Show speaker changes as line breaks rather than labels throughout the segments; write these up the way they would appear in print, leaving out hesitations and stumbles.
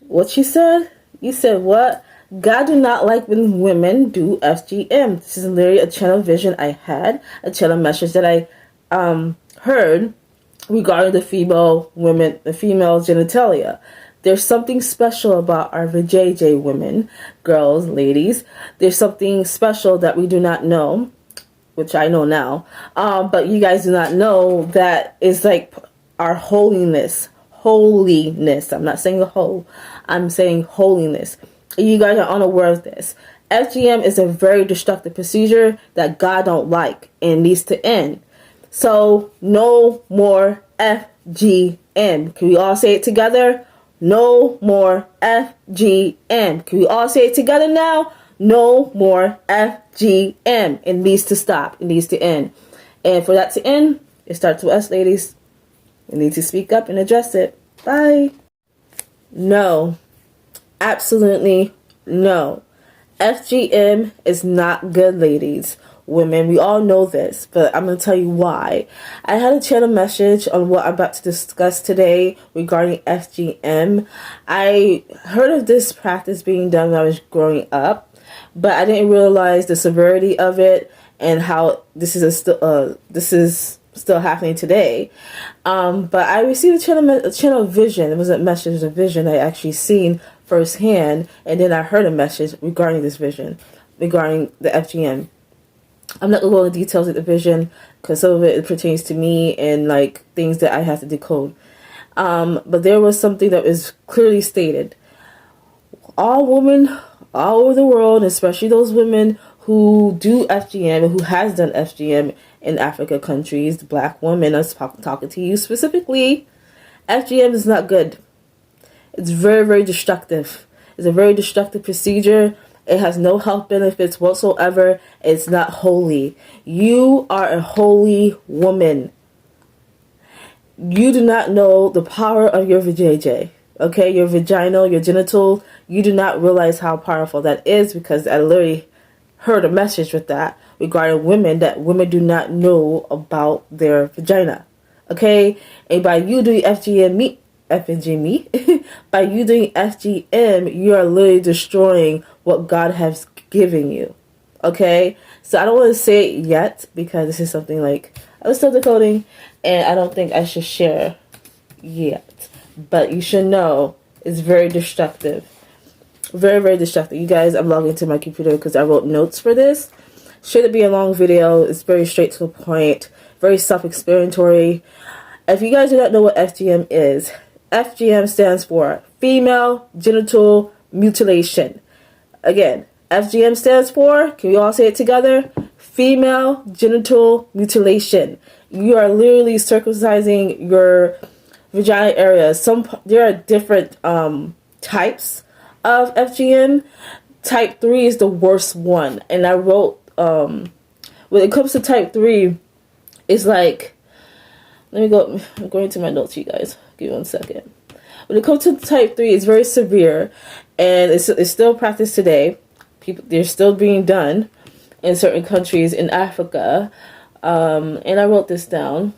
What you said? You said what? God do not like when women do FGM. This is literally a channel vision I had, a channel message that I heard regarding the female genitalia. There's something special about our VJJ women, girls, ladies. There's something special that we do not know, which I know now, but you guys do not know that is like our holiness. Holiness. I'm not saying the whole. I'm saying holiness. You guys are unaware of this. FGM is a very destructive procedure that God don't like and needs to end. So no more FGM. Can we all say it together? No more FGM. Can we all say it together now? No more FGM. It needs to stop. It needs to end. And for that to end, it starts with us, ladies. We need to speak up and address it. Bye. No. Absolutely no. FGM is not good, ladies. Women, we all know this, but I'm going to tell you why. I had a channel message on what I'm about to discuss today regarding FGM. I heard of this practice being done when I was growing up, but I didn't realize the severity of it and how this is still happening today. But I received a channel vision. It wasn't a message, it was a vision I actually seen firsthand, and then I heard a message regarding this vision, regarding the FGM. I'm not going to go into details of the vision because some of it pertains to me and like things that I have to decode. But there was something that was clearly stated. All women all over the world, especially those women who do FGM and who has done FGM in Africa countries, the black women, I'm talking to you specifically, FGM is not good. It's very, very destructive. It's a very destructive procedure. It has no health benefits whatsoever. It's not holy. You are a holy woman. You do not know the power of your vajayjay. Okay, your vaginal, your genital. You do not realize how powerful that is because I literally heard a message with that regarding women that women do not know about their vagina. Okay, and by you doing FGM, by you doing FGM, you are literally destroying what God has given you. Okay, so I don't want to say it yet because this is something like I was still decoding, and I don't think I should share yet. But you should know it's very destructive. Very, very destructive. You guys, I'm logging into my computer because I wrote notes for this. Shouldn't be a long video. It's very straight to the point. Very self-explanatory. If you guys do not know what FGM is, FGM stands for Female Genital Mutilation. Again, FGM stands for, can we all say it together? Female Genital Mutilation. You are literally circumcising your vagina area. There are different types of FGM. Type 3 is the worst one. And I wrote, when it comes to type 3, it's like, let me go, I'm going to my notes, you guys. Give me 1 second. When it comes to type 3, it's very severe, and it's still practiced today. They're still being done in certain countries in Africa. And I wrote this down.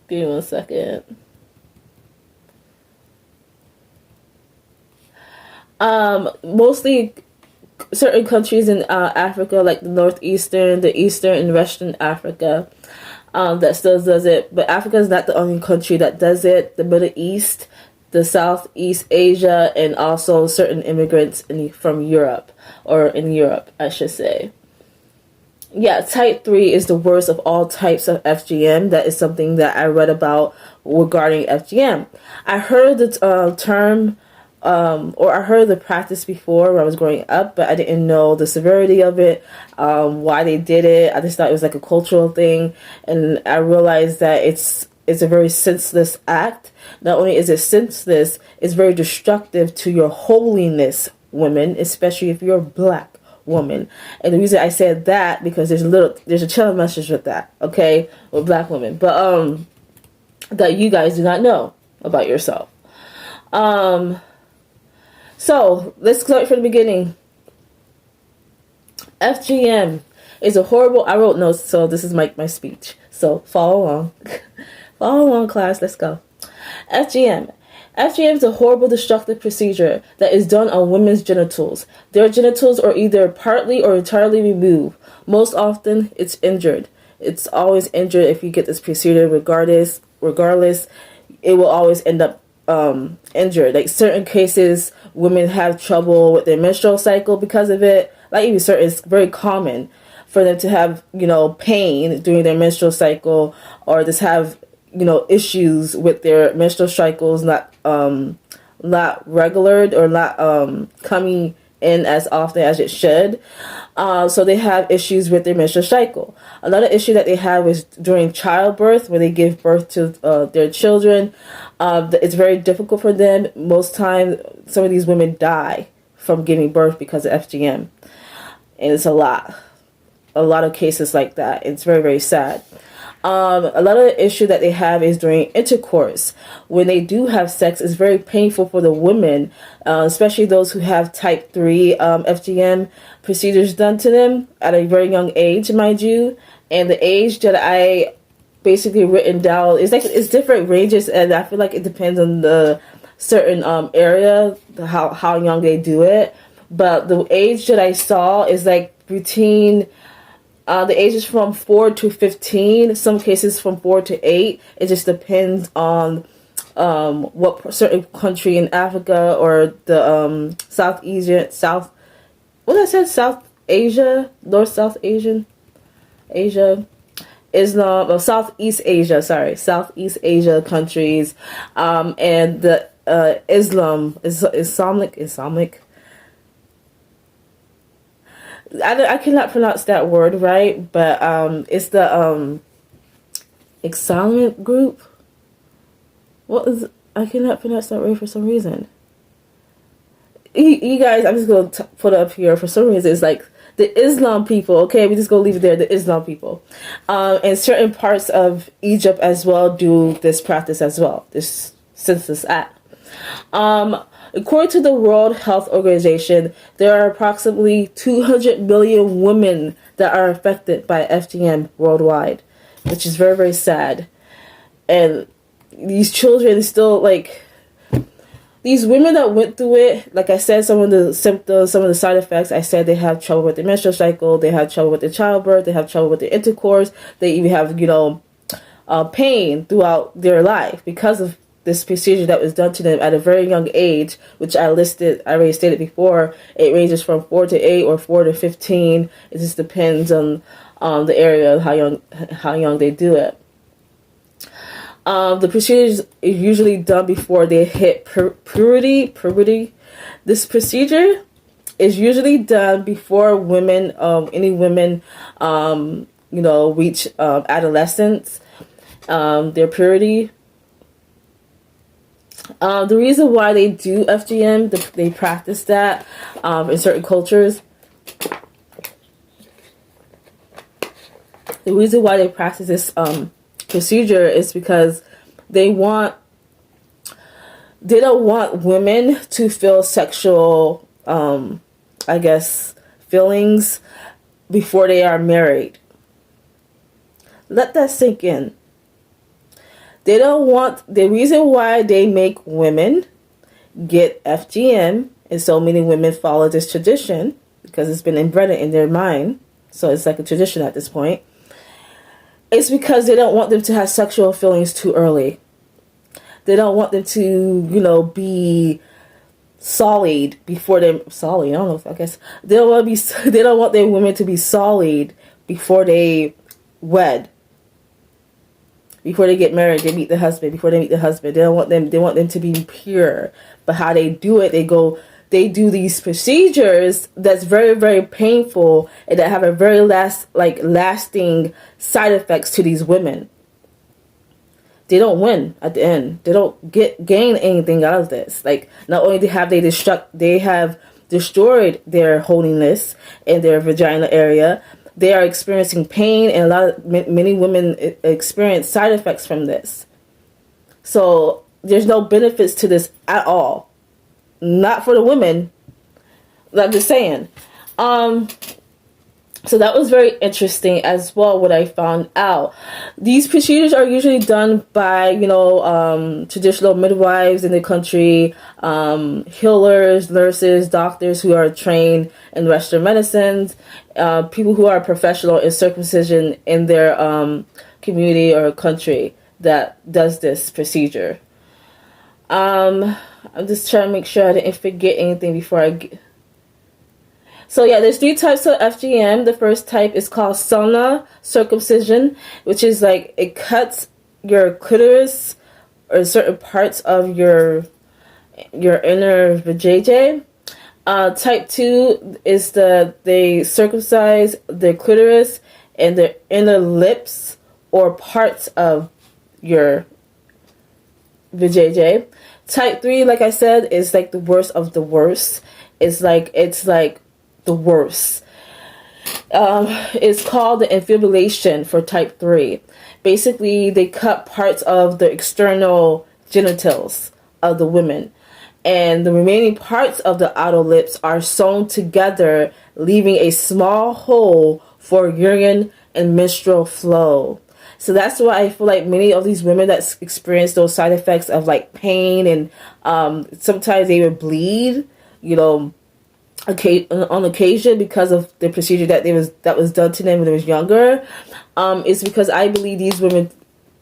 Give me 1 second. Mostly certain countries in Africa, like the northeastern, the eastern, and western Africa, that still does it. But Africa is not the only country that does it. The Middle East, the Southeast Asia, and also certain immigrants from Europe, or in Europe, I should say. Yeah, type 3 is the worst of all types of FGM. That is something that I read about regarding FGM. I heard the term, or I heard the practice before when I was growing up, but I didn't know the severity of it, why they did it. I just thought it was like a cultural thing, and I realized that it's a very senseless act. Not only is it senseless, it's very destructive to your holiness, women, especially if you're black woman. And the reason I said that because there's a channel message with that, okay, with black women, but that you guys do not know about yourself. So let's start from the beginning. FGM is a horrible. I wrote notes, so this is my speech. So follow along, follow along, class. Let's go. FGM. FGM is a horrible destructive procedure that is done on women's genitals. Their genitals are either partly or entirely removed. Most often, it's injured. It's always injured if you get this procedure. Regardless, it will always end up injured. Like certain cases, women have trouble with their menstrual cycle because of it. Like even certain, it's very common for them to have pain during their menstrual cycle, or just have issues with their menstrual cycles not regular, or not coming in as often as it should. So they have issues with their menstrual cycle. Another issue that they have is during childbirth, when they give birth to their children. It's very difficult for them. Most times, some of these women die from giving birth because of FGM. And it's a lot of cases like that. It's very, very sad. Another issue that they have is during intercourse. When they do have sex, it's very painful for the women, especially those who have type 3 FGM procedures done to them at a very young age, mind you. And the age that I basically written down is it's different ranges, and I feel like it depends on the certain area, how young they do it. But the age that I saw is like between the ages from 4 to 15, some cases from 4 to 8. It just depends on what certain country in Africa or the South Asia, Southeast Asia countries, and the Islamic. I cannot pronounce that word right, but it's the Islamic group. I cannot pronounce that word for some reason. You guys, I'm just going to put it up here. For some reason, it's like the Islam people. Okay, we just going to leave it there. The Islam people. And certain parts of Egypt as well do this practice as well. This Census Act. According to the World Health Organization, there are approximately 200 million women that are affected by FGM worldwide, which is very, very sad. And these children still, these women that went through it, like I said, some of the symptoms, some of the side effects, I said they have trouble with their menstrual cycle, they have trouble with their childbirth, they have trouble with their intercourse, they even have, pain throughout their life because of this procedure that was done to them at a very young age, which I already stated before. It ranges from 4 to 8 or 4 to 15. It just depends on the area of how young they do it. The procedure is usually done before they hit puberty. This procedure is usually done before any women, reach adolescence, their puberty. The reason why they do FGM, they practice that in certain cultures. The reason why they practice this procedure is because they don't want women to feel sexual, feelings before they are married. Let that sink in. They don't want, the reason why they make women get FGM, and so many women follow this tradition, because it's been inbred in their mind, so it's like a tradition at this point, it's because they don't want them to have sexual feelings too early. They don't want them to, be sullied before they, sullied, I don't know if, I guess, they don't want their women to be sullied before they wed. Before they get married, they meet the husband. Before they meet the husband, they want them to be pure. But how they do it, they do these procedures that's very, very painful, and that have a very lasting side effects to these women. They don't win at the end. They don't gain anything out of this. Not only have they have destroyed their holiness in their vagina area, they are experiencing pain, and many women experience side effects from this. So there's no benefits to this at all. Not for the women. I'm just saying. So that was very interesting as well, what I found out. These procedures are usually done by, traditional midwives in the country, healers, nurses, doctors who are trained in Western medicines, people who are professional in circumcision in their community or country that does this procedure. I'm just trying to make sure I didn't forget anything before So yeah, there's 3 types of FGM. The first type is called Sona circumcision, which is like it cuts your clitoris or certain parts of your inner vajayjay. Type 2 is they circumcise the clitoris and the inner lips or parts of your vajayjay. Type 3, like I said, is like the worst of the worst. It's like the worst. It's called the infibulation for type 3. Basically, they cut parts of the external genitals of the women, and the remaining parts of the outer lips are sewn together, leaving a small hole for urine and menstrual flow. So that's why I feel like many of these women that experience those side effects of like pain and sometimes they would bleed, on occasion because of the procedure that was done to them when they was younger, is because I believe these women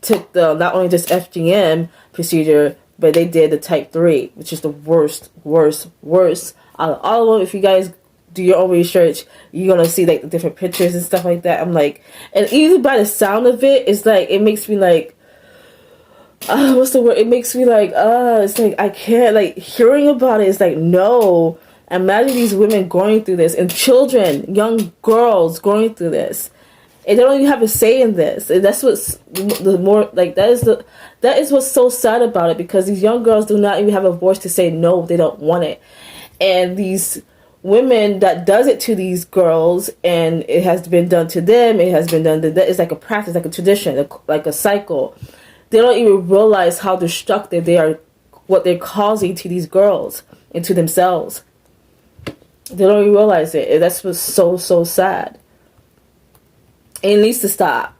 took the not only just FGM procedure, but they did the type 3, which is the worst out of all of them. If you guys do your own research, you're gonna see like the different pictures and stuff like that. I'm like, and even by the sound of it, it's like it makes me like, what's the word? It makes me like, it's like I can't, like, hearing about it. It's like, no. Imagine these women going through this, and children, young girls going through this, and they don't even have a say in this. And that's what's the more like that is what's so sad about it, because these young girls do not even have a voice to say no, they don't want it. And these women that does it to these girls, and it has been done to them, it has been done to them. It's like a practice, like a tradition, like a cycle. They don't even realize how destructive they are, what they're causing to these girls and to themselves. They don't even realize it. That's what's so sad. And it needs to stop.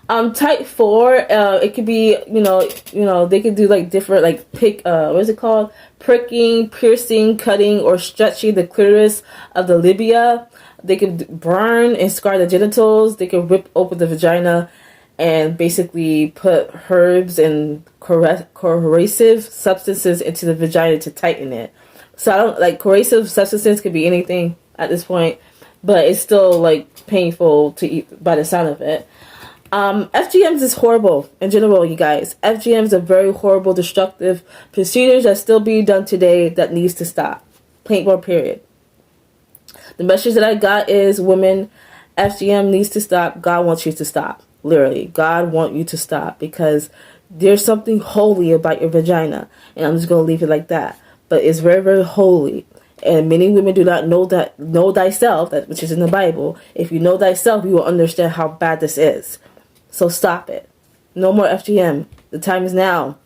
Type 4, it could be, they could do like different, like what is it called? Pricking, piercing, cutting, or stretching the clitoris of the labia. They could burn and scar the genitals. They could rip open the vagina and basically put herbs and corrosive substances into the vagina to tighten it. So I don't like corrosive substances, could be anything at this point, but it's still like painful to eat by the sound of it. FGMs is horrible in general, you guys. FGMs are very horrible, destructive procedures that still being done today that needs to stop. Paintball, period. The message that I got is, women, FGM needs to stop. God wants you to stop. Literally, God wants you to stop, because there's something holy about your vagina, and I'm just gonna leave it like that. But it's very, very holy. And many women do not know thyself, which is in the Bible. If you know thyself, you will understand how bad this is. So stop it. No more FGM. The time is now.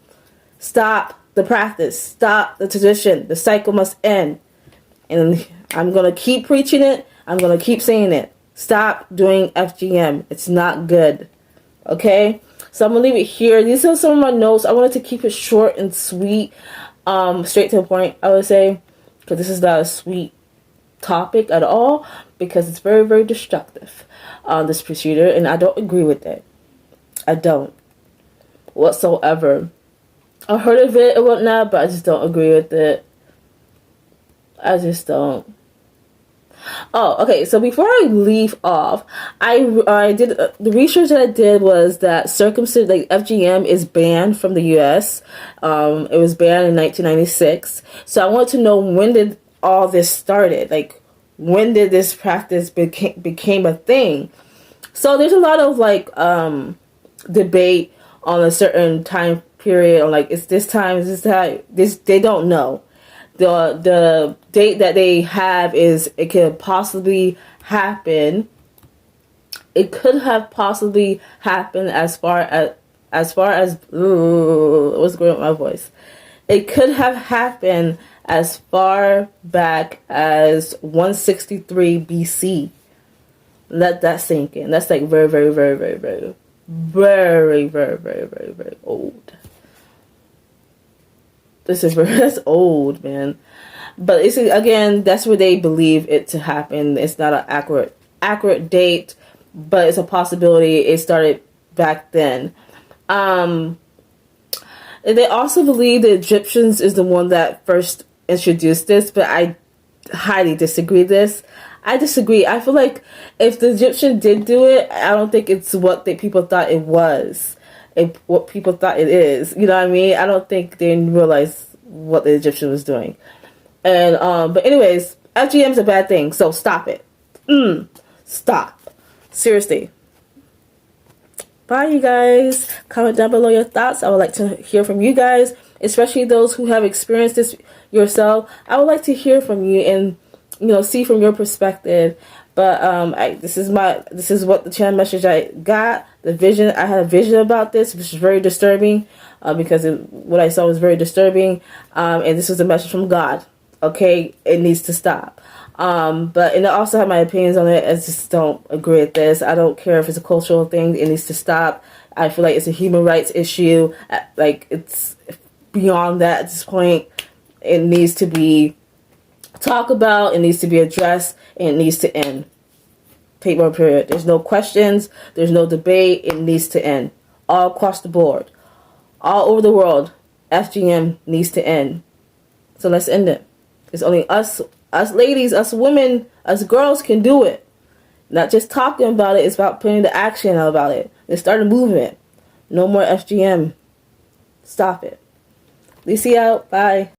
Stop the practice. Stop the tradition. The cycle must end. And I'm going to keep preaching it. I'm going to keep saying it. Stop doing FGM. It's not good. Okay? So I'm going to leave it here. These are some of my notes. I wanted to keep it short and sweet. Straight to the point, I would say, because this is not a sweet topic at all, because it's very, very destructive, this procedure, and I don't agree with it. I don't whatsoever. I heard of it and whatnot, but I just don't agree with it. I just don't. Oh, okay. So before I leave off, I did the research that I did was that circumcision, like FGM, is banned from the U.S. It was banned in 1996. So I want to know, when did all this started? Like, when did this practice became a thing? So there's a lot of like debate on a certain time period, on like, it's this time, is this time? They don't know. The date that they have is, it could possibly happen. It could have possibly happened as far as what's going on with my voice? It could have happened as far back as 163 BC. Let that sink in. That's like very, very, very, very, very, very, very, very, very, very old. This is very, that's old, man. But it's, again, that's where they believe it to happen. It's not an accurate date, but it's a possibility it started back then. And they also believe the Egyptians is the one that first introduced this, but I highly disagree this. I disagree. I feel like if the Egyptian did do it, I don't think it's what people thought it was. What people thought it is. You know what I mean? I don't think they realized what the Egyptian was doing. And but anyways, FGM is a bad thing, so stop it. Stop. Seriously. Bye, you guys. Comment down below your thoughts. I would like to hear from you guys, especially those who have experienced this yourself. I would like to hear from you and, you know, see from your perspective. But this is what the channel message I got. The vision, I had a vision about this, which is very disturbing, because what I saw was very disturbing. And this was a message from God. Okay, it needs to stop. And I also have my opinions on it. I just don't agree with this. I don't care if it's a cultural thing. It needs to stop. I feel like it's a human rights issue. Like, it's beyond that at this point. It needs to be talked about. It needs to be addressed. And it needs to end. Paper period. There's no questions. There's no debate. It needs to end. All across the board. All over the world. FGM needs to end. So let's end it. It's only us ladies, us women, us girls can do it. Not just talking about it, it's about putting the action about it. Let's start a movement. No more FGM. Stop it. Lucie out. Bye.